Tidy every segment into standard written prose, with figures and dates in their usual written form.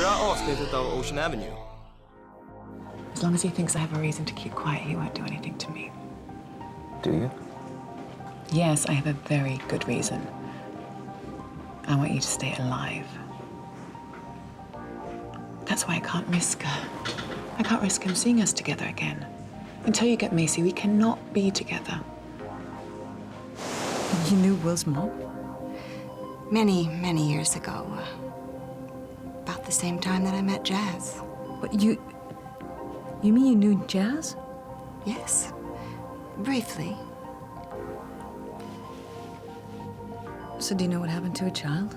förra avsnittet av Ocean Avenue. As long as he thinks I have a reason to keep quiet, he won't do anything to me. Do you? Yes, I have a very good reason. I want you to stay alive. That's why I can't risk him seeing us together again. Until you get Macy, we cannot be together. You knew Will's mom? Many, many years ago. About the same time that I met Jazz. What, you mean you knew Jazz? Yes, briefly. So do you know what happened to a child?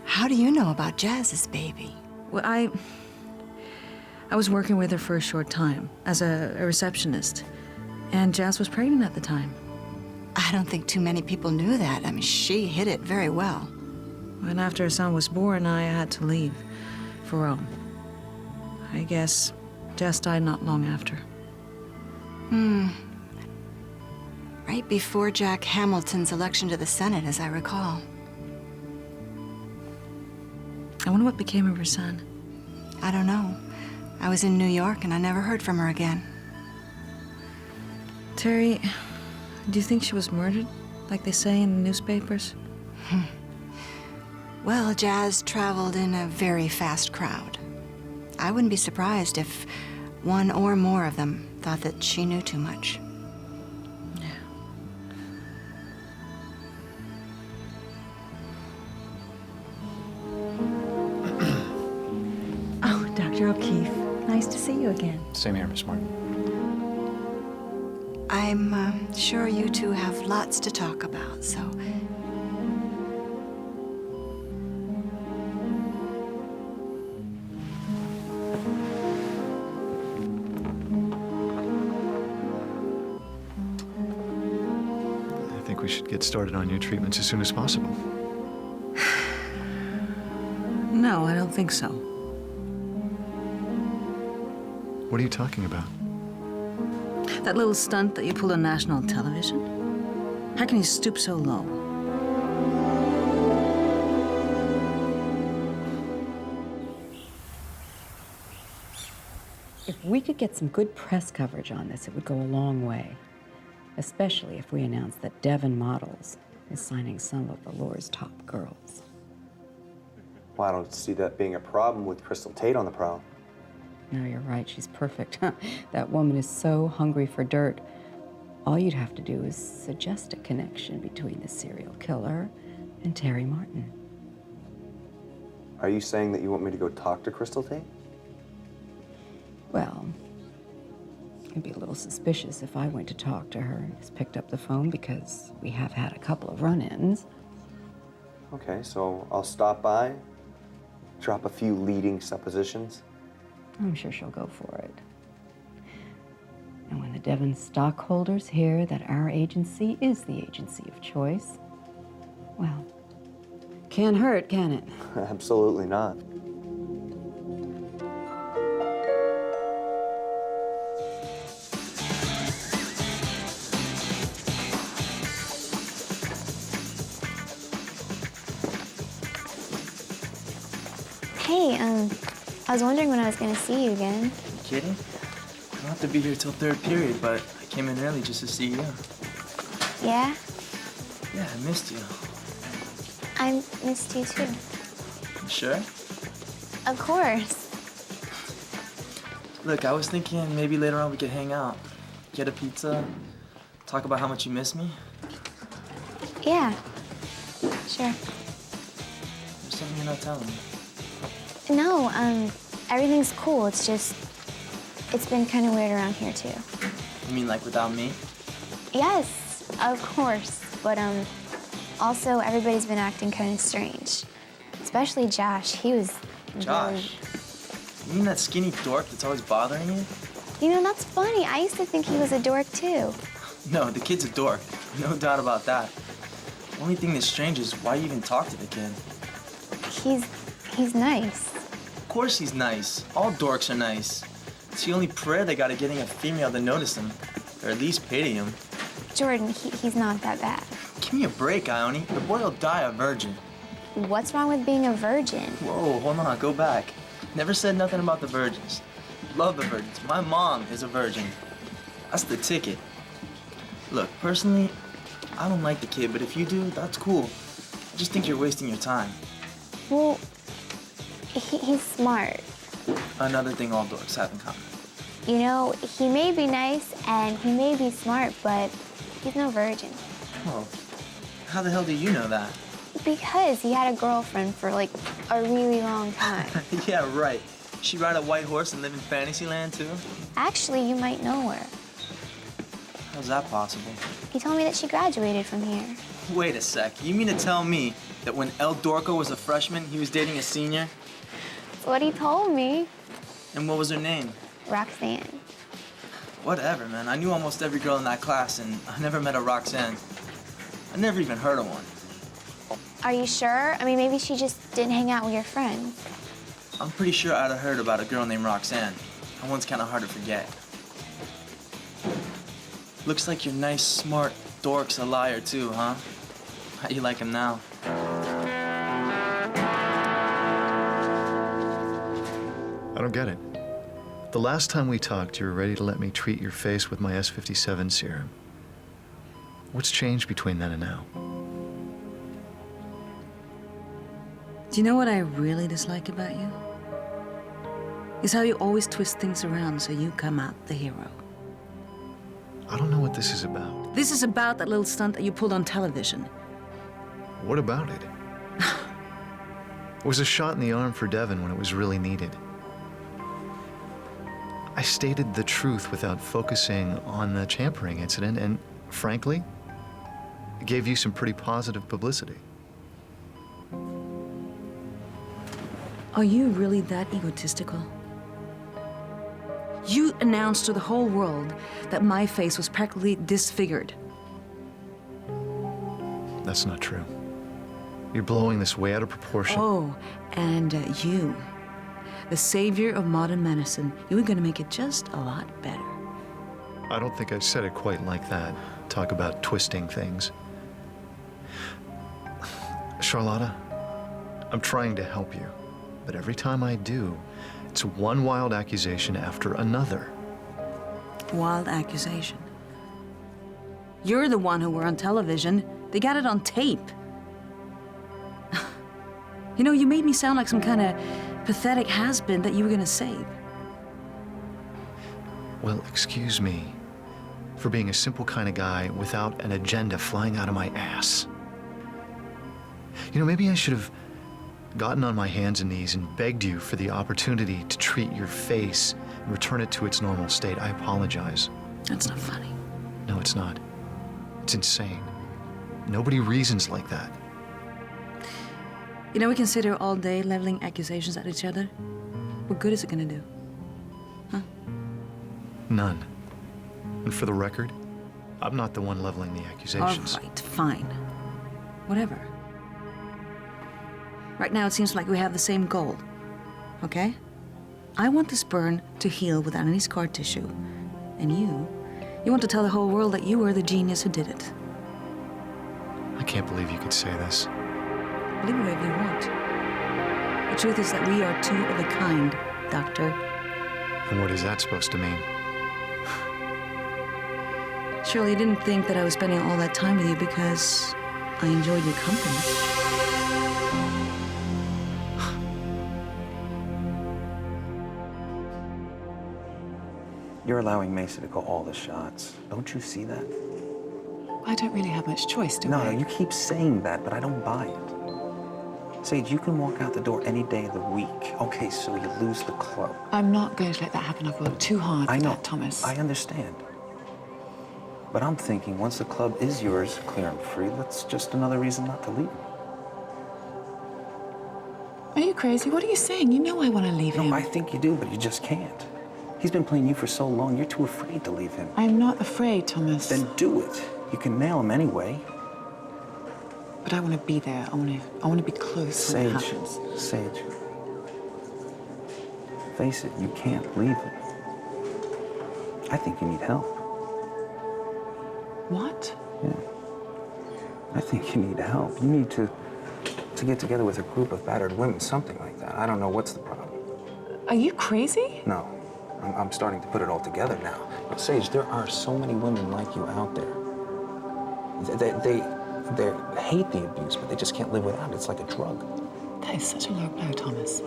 How do you know about Jazz's baby? Well, I was working with her for a short time as a receptionist, and Jazz was pregnant at the time. I don't think too many people knew that. I mean, she hid it very well. And after her son was born, I had to leave for Rome. I guess Jazz died not long after. Right before Jack Hamilton's election to the Senate, as I recall. I wonder what became of her son. I don't know. I was in New York and I never heard from her again. Terry, do you think she was murdered, like they say in the newspapers? Well, Jazz traveled in a very fast crowd. I wouldn't be surprised if one or more of them thought that she knew too much. Oh, Dr. O'Keefe, nice to see you again. Same here, Miss Martin. I'm sure you two have lots to talk about, so... I think we should get started on your treatments as soon as possible. No, I don't think so. What are you talking about? That little stunt that you pulled on national television? How can you stoop so low? If we could get some good press coverage on this, it would go a long way. Especially if we announce that Devon Models is signing some of Valore's top girls. Well, I don't see that being a problem with Crystal Tate on the prowl. No, you're right. She's perfect. That woman is so hungry for dirt. All you'd have to do is suggest a connection between the serial killer and Terry Martin. Are you saying that you want me to go talk to Crystal Tate? Well, it'd be a little suspicious if I went to talk to her and just picked up the phone because we have had a couple of run-ins. Okay, so I'll stop by, drop a few leading suppositions. I'm sure she'll go for it. And when the Devon stockholders hear that our agency is the agency of choice, well, can't hurt, can it? Absolutely not. Hey, I was wondering when I was going to see you again. You kidding? I don't have to be here till third period, but I came in early just to see you. Yeah? Yeah, I missed you. I missed you too. You sure? Of course. Look, I was thinking maybe later on we could hang out, get a pizza, talk about how much you miss me. Yeah. Sure. There's something you're not telling me. No, everything's cool. It's just, it's been kind of weird around here too. You mean like without me? Yes, of course. But also everybody's been acting kind of strange. Especially Josh. He was Josh? You mean that skinny dork that's always bothering you? You know, that's funny. I used to think he was a dork too. No, the kid's a dork. No doubt about that. The only thing that's strange is why you even talk to the kid. He's nice. Of course he's nice. All dorks are nice. It's the only prayer they got of getting a female to notice him, or at least pity him. Jordan, he's not that bad. Give me a break, Ione. The boy will die a virgin. What's wrong with being a virgin? Whoa, hold on, go back. Never said nothing about the virgins. Love the virgins. My mom is a virgin. That's the ticket. Look, personally, I don't like the kid, but if you do, that's cool. I just think you're wasting your time. Well, he's smart. Another thing all dorks have in common. You know, he may be nice and he may be smart, but he's no virgin. Oh, how the hell do you know that? Because he had a girlfriend for like a really long time. Yeah, right. She ride a white horse and live in Fantasyland too? Actually, you might know her. How's that possible? He told me that she graduated from here. Wait a sec. You mean to tell me that when El Dorco was a freshman, he was dating a senior? That's what he told me. And what was her name? Roxanne. Whatever, man. I knew almost every girl in that class, and I never met a Roxanne. I never even heard of one. Are you sure? I mean, maybe she just didn't hang out with your friends. I'm pretty sure I'd have heard about a girl named Roxanne. That one's kind of hard to forget. Looks like your nice, smart dork's a liar too, huh? How you like him now? I don't get it. The last time we talked, you were ready to let me treat your face with my S57 serum. What's changed between then and now? Do you know what I really dislike about you? Is how you always twist things around so you come out the hero. I don't know what this is about. This is about that little stunt that you pulled on television. What about it? It was a shot in the arm for Devon when it was really needed. I stated the truth without focusing on the tampering incident, and frankly, it gave you some pretty positive publicity. Are you really that egotistical? You announced to the whole world that my face was practically disfigured. That's not true. You're blowing this way out of proportion. Oh, and you, the savior of modern medicine, you were gonna make it just a lot better. I don't think I said it quite like that. Talk about twisting things. Charlotta, I'm trying to help you, but every time I do, it's one wild accusation after another. Wild accusation. You're the one who were on television. They got it on tape. You know, you made me sound like some kind of pathetic has-been that you were gonna save. Well, excuse me for being a simple kind of guy without an agenda flying out of my ass. You know, maybe I should have gotten on my hands and knees and begged you for the opportunity to treat your face and return it to its normal state. I apologize. That's not funny. No, it's not. It's insane. Nobody reasons like that. You know, we can sit here all day leveling accusations at each other. What good is it gonna do? Huh? None. And for the record, I'm not the one leveling the accusations. All right, fine. Whatever. Right now, it seems like we have the same goal, okay? I want this burn to heal without any scar tissue. And you want to tell the whole world that you were the genius who did it. I can't believe you could say this. Believe it whatever you want. The truth is that we are two of a kind doctor. And what is that supposed to mean? Surely you didn't think that I was spending all that time with you because I enjoyed your company. You're allowing Macy to call all the shots. Don't you see that? I don't really have much choice, do No, I? no, you keep saying that, but I don't buy it. Sage, you can walk out the door any day of the week. Okay, so you lose the club. I'm not going to let that happen. I've worked too hard for I know, that, Thomas. I understand. But I'm thinking once the club is yours, clear and free, that's just another reason not to leave him. Are you crazy? What are you saying? You know I want to leave him. No, I think you do, but you just can't. He's been playing you for so long, you're too afraid to leave him. I'm not afraid, Thomas. Then do it. You can nail him anyway. But I want to be there. I want to be close when it happens. Sage. Face it, you can't leave him. I think you need help. What? Yeah. I think you need help. You need to get together with a group of battered women, something like that. I don't know what's the problem. Are you crazy? No. I'm starting to put it all together now. But Sage, there are so many women like you out there. They hate the abuse, but they just can't live without it. It's like a drug. That is such a low blow, Thomas.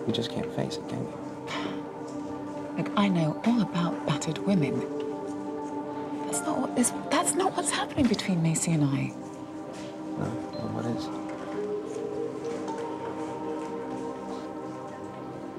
You just can't face it, can you? Like, I know all about battered women. That's not what's happening between Macy and I. No? Well, what is?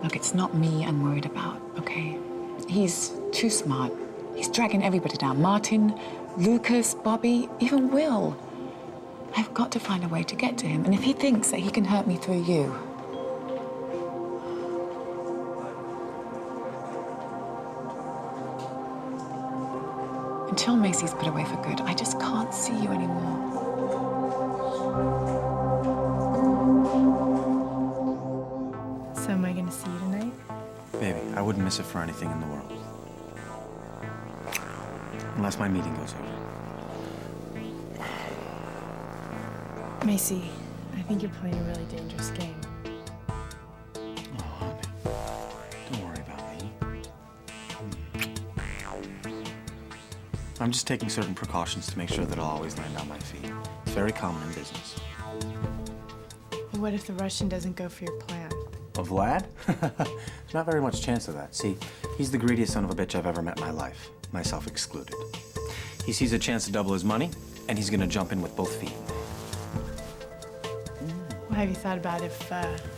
Look, it's not me I'm worried about, okay? He's too smart. He's dragging everybody down. Martin, Lucas, Bobby, even Will. I've got to find a way to get to him. And if he thinks that he can hurt me through you... Until Macy's put away for good, I just can't see you anymore. So am I gonna see you tonight? Baby, I wouldn't miss it for anything in the world. Unless my meeting goes over. Macy, I think you're playing a really dangerous game. Oh, honey. Don't worry about me. I'm just taking certain precautions to make sure that I'll always land on my feet. It's very common in business. But what if the Russian doesn't go for your plan? A Vlad? There's not very much chance of that. See, he's the greediest son of a bitch I've ever met in my life, myself excluded. He sees a chance to double his money, and he's gonna jump in with both feet. Well, have you thought about if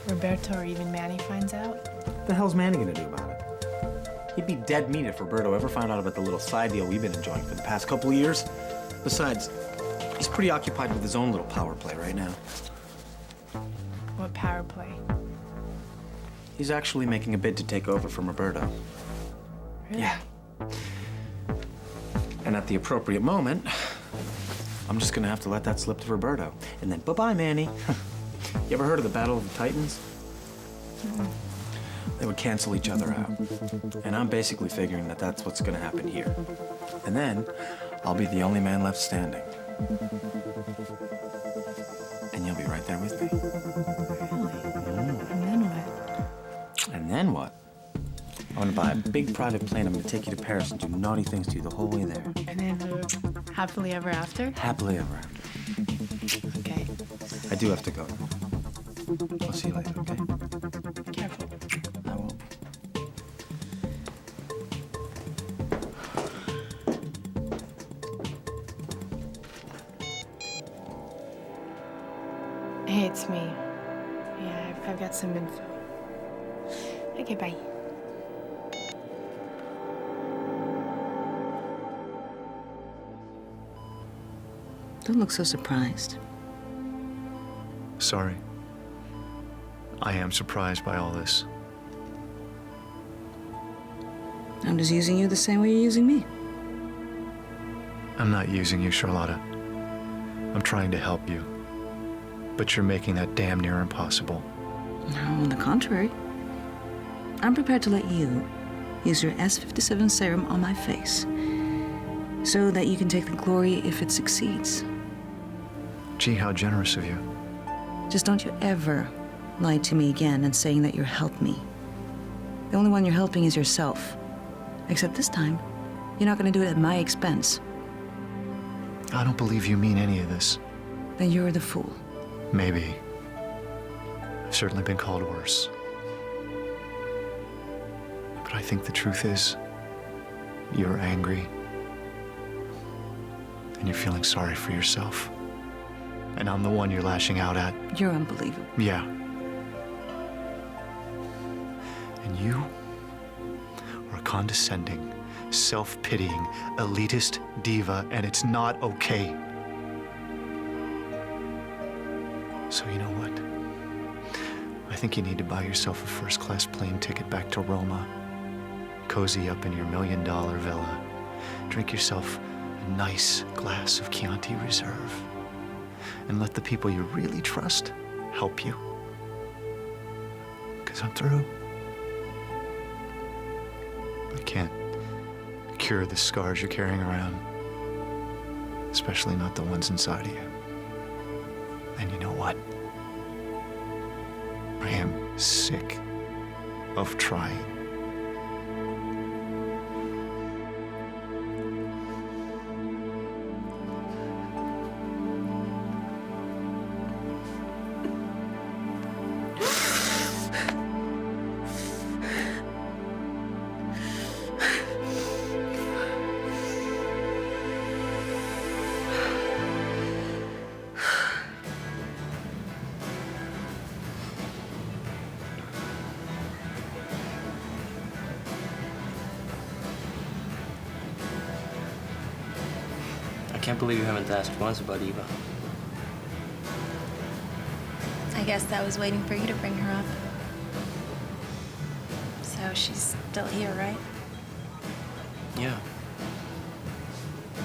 Roberto or even Manny finds out? What the hell's Manny gonna do about it? He'd be dead meat if Roberto ever found out about the little side deal we've been enjoying for the past couple of years. Besides, he's pretty occupied with his own little power play right now. What power play? He's actually making a bid to take over from Roberto. Really? Yeah. And at the appropriate moment, I'm just gonna have to let that slip to Roberto. And then bye-bye, Manny. You ever heard of the Battle of the Titans? Mm-hmm. They would cancel each other out. And I'm basically figuring that that's what's gonna happen here. And then I'll be the only man left standing. And you'll be right there with me. Really? And then what? And then what? I'm gonna buy a big private plane. I'm gonna take you to Paris and do naughty things to you the whole way there. And then happily ever after? Happily ever after. Okay. I do have to go. I'll see you later, okay? Careful. I will. Hey, it's me. Yeah, I've got some info. Okay, bye. Don't look so surprised. Sorry. I am surprised by all this. I'm just using you the same way you're using me. I'm not using you, Charlotta. I'm trying to help you. But you're making that damn near impossible. No, on the contrary. I'm prepared to let you use your S57 serum on my face so that you can take the glory if it succeeds. Gee, how generous of you. Just don't you ever lied to me again and saying that you're helped me. The only one you're helping is yourself. Except this time, you're not going to do it at my expense. I don't believe you mean any of this. Then you're the fool. Maybe. I've certainly been called worse. But I think the truth is, you're angry. And you're feeling sorry for yourself. And I'm the one you're lashing out at. You're unbelievable. Yeah. And you are a condescending, self-pitying, elitist diva, and it's not okay. So you know what? I think you need to buy yourself a first-class plane ticket back to Roma. Cozy up in your $1 million villa. Drink yourself a nice glass of Chianti Reserve. And let the people you really trust help you. Because I'm through. I can't cure the scars you're carrying around. Especially not the ones inside of you. And you know what? I am sick of trying. I can't believe you haven't asked once about Eva. I guess I was waiting for you to bring her up. So she's still here, right? Yeah.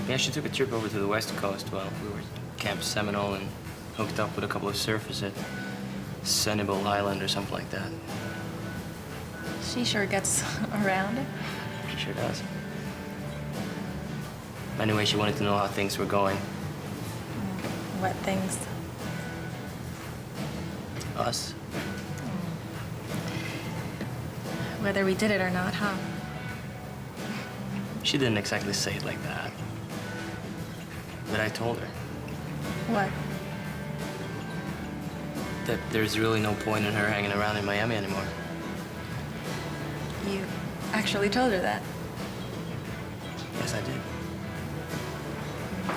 Yeah, she took a trip over to the West Coast while we were at Camp Seminole and hooked up with a couple of surfers at Senibel Island or something like that. She sure gets around. She sure does. Anyway, she wanted to know how things were going. What things? Us. Whether we did it or not, huh? She didn't exactly say it like that. But I told her What? that there's really no point in her hanging around in Miami anymore. You actually told her that? Yes, I did.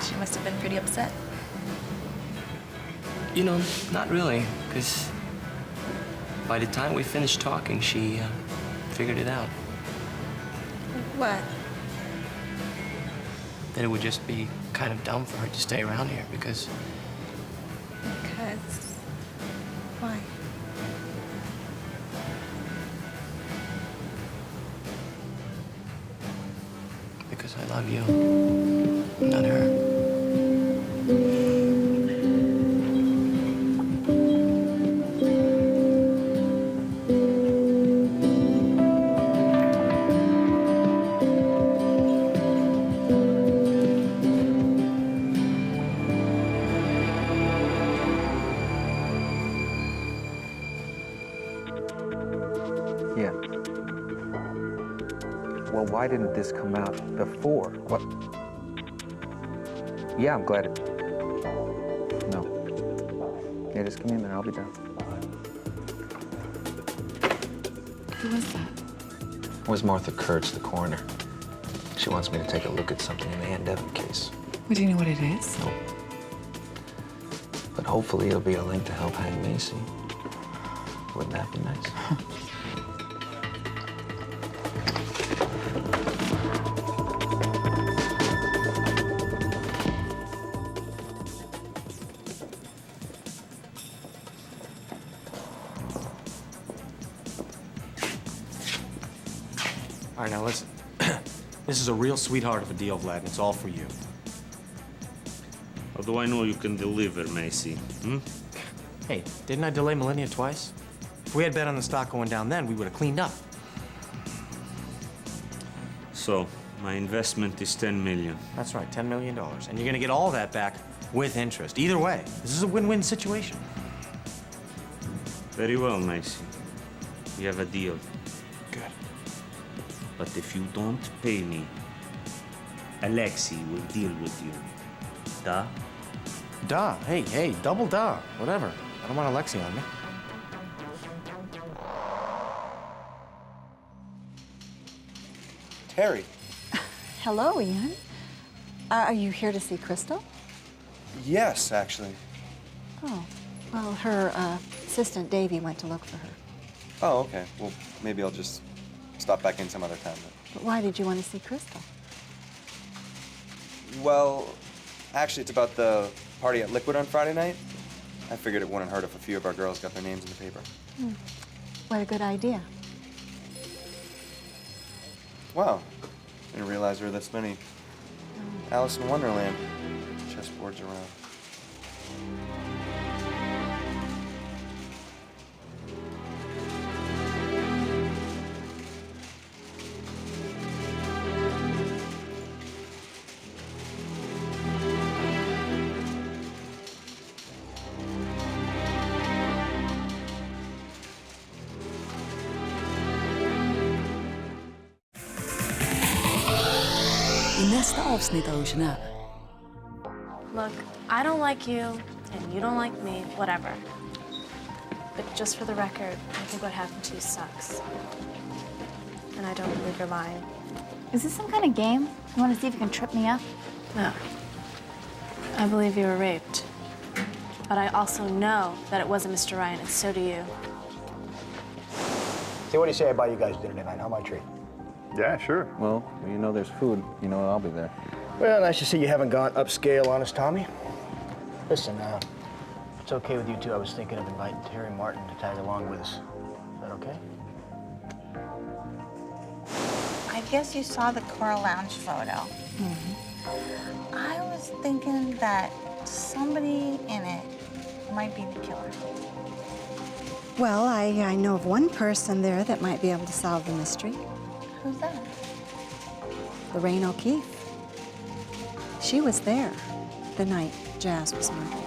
She must have been pretty upset. You know, not really, because by the time we finished talking, she figured it out. What? That it would just be kind of dumb for her to stay around here because... Because... Why? Because I love you, not her. Yeah. Well, why didn't this come out before? What? Yeah, I'm glad it... No. Yeah, just give me a minute, I'll be done. Who was that? It was Martha Kurtz, the coroner. She wants me to take a look at something in the Ann Devon case. Well, do you know what it is? Nope. But hopefully it'll be a link to help hang Macy. Wouldn't that be nice? All right, now listen. This is a real sweetheart of a deal, Vlad, and it's all for you. How do I know you can deliver, Macy? Hmm? Hey, didn't I delay Millennia twice? If we had bet on the stock going down then, we would have cleaned up. So, my investment is 10 million. That's right, $10 million. And you're gonna get all that back with interest. Either way, this is a win-win situation. Very well, Macy. We have a deal. Good. But if you don't pay me, Alexei will deal with you. Da? Da. Hey, double da. Whatever. I don't want Alexei on me. Terry. Hello, Ian. Are you here to see Crystal? Yes, actually. Oh, well, her assistant Davy went to look for her. Oh, okay. Well, maybe I'll just stop back in some other time then. But why did you want to see Crystal? Well, actually, it's about the party at Liquid on Friday night. I figured it wouldn't hurt if a few of our girls got their names in the paper. What a good idea. Wow. Didn't realize there were this many Alice in Wonderland chessboards around. I nästa avsnitt av Oceana. Look, I don't like you, and you don't like me, whatever. But just for the record, I think what happened to you sucks. And I don't believe you're lying. Is this some kind of game? You want to see if you can trip me up? No. I believe you were raped. But I also know that it wasn't Mr. Ryan, and so do you. See, what do you say I buy you guys dinner tonight? How my treat? Yeah, sure. Well, you know there's food. You know I'll be there. Well, nice to see you haven't gone upscale on us, Tommy. Listen, if it's okay with you two, I was thinking of inviting Terry Martin to tag along with us. Is that okay? I guess you saw the Coral Lounge photo. I was thinking that somebody in it might be the killer. Well, I know of one person there that might be able to solve the mystery. Who's that? Lorraine O'Keefe. She was there the night Jazz was murdered.